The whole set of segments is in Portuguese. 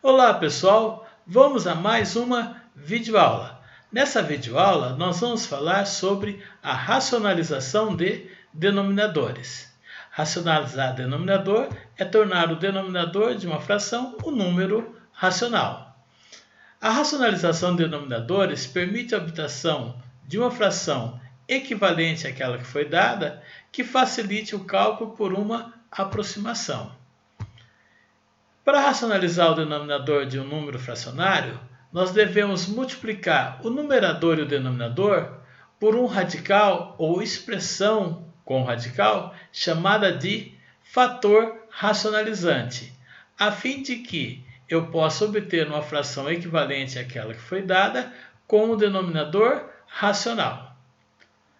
Olá pessoal, vamos a mais uma videoaula. Nessa videoaula nós vamos falar sobre a racionalização de denominadores. Racionalizar denominador é tornar o denominador de uma fração um número racional. A racionalização de denominadores permite a obtenção de uma fração equivalente àquela que foi dada, que facilite o cálculo por uma aproximação. Para racionalizar o denominador de um número fracionário, nós devemos multiplicar o numerador e o denominador por um radical ou expressão com radical chamada de fator racionalizante, a fim de que eu possa obter uma fração equivalente àquela que foi dada com o denominador racional.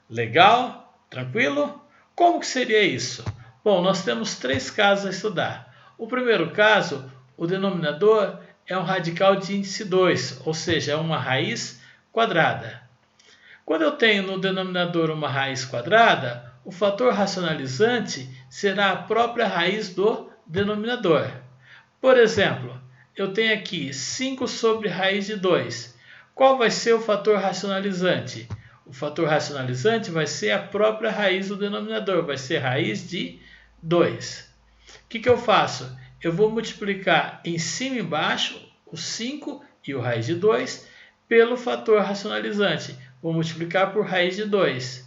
Legal? Tranquilo? Como que seria isso? Bom, nós temos três casos a estudar. O primeiro caso, o denominador é um radical de índice 2, ou seja, é uma raiz quadrada. Quando eu tenho no denominador uma raiz quadrada, o fator racionalizante será a própria raiz do denominador. Por exemplo, eu tenho aqui 5 sobre raiz de 2. Qual vai ser o fator racionalizante? O fator racionalizante vai ser a própria raiz do denominador, vai ser raiz de 2. O que eu faço? Eu vou multiplicar em cima e embaixo o 5 e o raiz de 2 pelo fator racionalizante. Vou multiplicar por raiz de 2.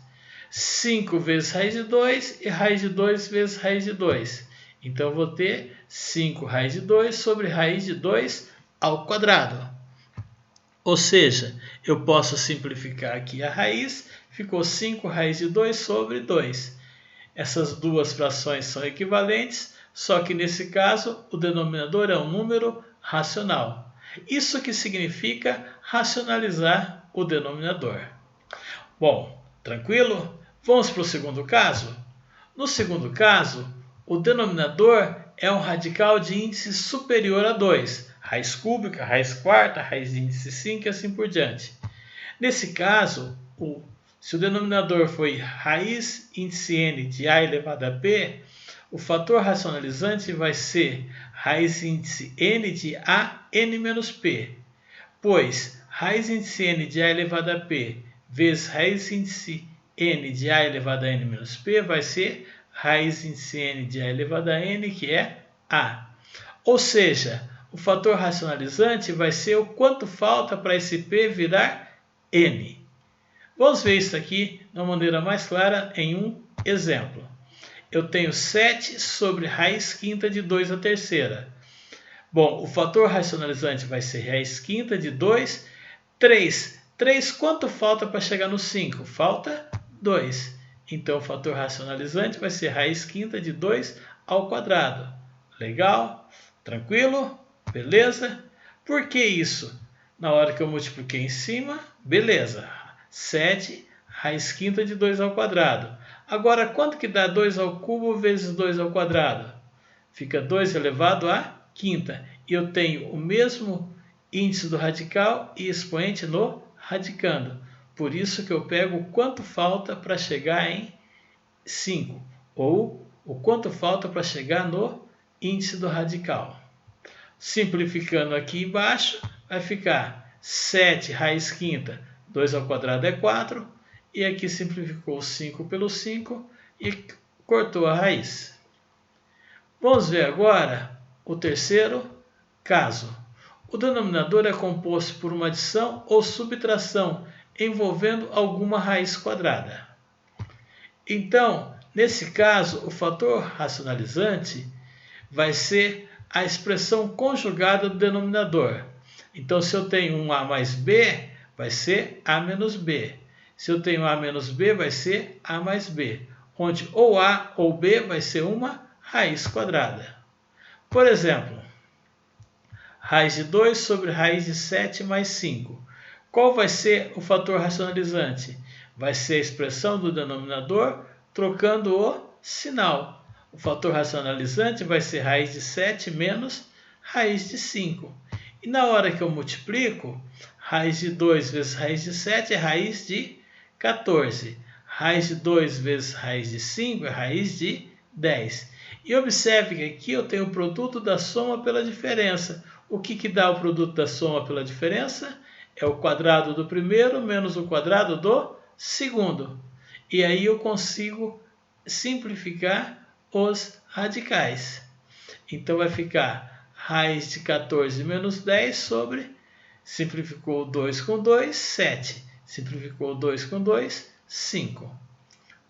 5 vezes raiz de 2 e raiz de 2 vezes raiz de 2. Então, eu vou ter 5 raiz de 2 sobre raiz de 2 ao quadrado. Ou seja, eu posso simplificar aqui a raiz, ficou 5 raiz de 2 sobre 2. Essas duas frações são equivalentes, só que nesse caso o denominador é um número racional. Isso que significa racionalizar o denominador. Bom, tranquilo? Vamos para o segundo caso? No segundo caso, o denominador é um radical de índice superior a 2, raiz cúbica, raiz quarta, raiz de índice 5 e assim por diante. Nesse caso, se o denominador foi raiz índice n de a elevado a p, o fator racionalizante vai ser raiz índice n de a n menos p, pois raiz índice n de a elevado a p vezes raiz índice n de a elevado a n menos p vai ser raiz índice n de a elevado a n, que é a. Ou seja, o fator racionalizante vai ser o quanto falta para esse p virar n. Vamos ver isso aqui de uma maneira mais clara em um exemplo. Eu tenho 7 sobre raiz quinta de 2 à terceira. Bom, o fator racionalizante vai ser raiz quinta de 2. 3. 3, quanto falta para chegar no 5? Falta 2. Então, o fator racionalizante vai ser raiz quinta de 2 ao quadrado. Legal? Tranquilo? Beleza? Por que isso? Na hora que eu multipliquei em cima, beleza. 7 raiz quinta de 2 ao quadrado. Agora, quanto que dá 2 ao cubo vezes 2 ao quadrado? Fica 2 elevado à quinta. E eu tenho o mesmo índice do radical e expoente no radicando. Por isso que eu pego o quanto falta para chegar em 5. Ou o quanto falta para chegar no índice do radical. Simplificando aqui embaixo, vai ficar 7 raiz quinta. 2 ao quadrado é 4, e aqui simplificou 5 pelo 5 e cortou a raiz. Vamos ver agora o terceiro caso. O denominador é composto por uma adição ou subtração envolvendo alguma raiz quadrada. Então, nesse caso, o fator racionalizante vai ser a expressão conjugada do denominador. Então, se eu tenho um a mais b, vai ser a menos b. Se eu tenho a menos b, vai ser a mais b, onde ou a ou b vai ser uma raiz quadrada. Por exemplo, raiz de 2 sobre raiz de 7 mais 5. Qual vai ser o fator racionalizante? Vai ser a expressão do denominador trocando o sinal. O fator racionalizante vai ser raiz de 7 menos raiz de 5. E na hora que eu multiplico, raiz de 2 vezes raiz de 7 é raiz de 14. Raiz de 2 vezes raiz de 5 é raiz de 10. E observe que aqui eu tenho o produto da soma pela diferença. O que dá o produto da soma pela diferença? É o quadrado do primeiro menos o quadrado do segundo. E aí eu consigo simplificar os radicais. Então vai ficar raiz de 14 menos 10 sobre, simplificou 2 com 2, 7. Simplificou 2 com 2, 5.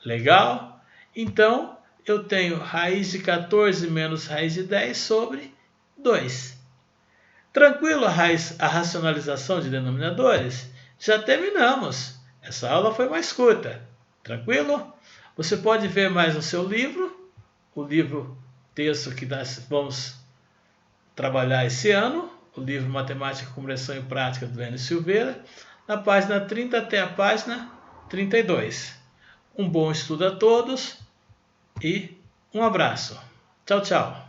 Legal? Então, eu tenho raiz de 14 menos raiz de 10 sobre 2. Tranquilo a racionalização de denominadores? Já terminamos. Essa aula foi mais curta. Tranquilo? Você pode ver mais no seu livro, o livro texto que nós vamos trabalhar esse ano, o livro Matemática, Compreensão e Prática do Enio Silveira, na página 30 até a página 32. Um bom estudo a todos e um abraço. Tchau, tchau.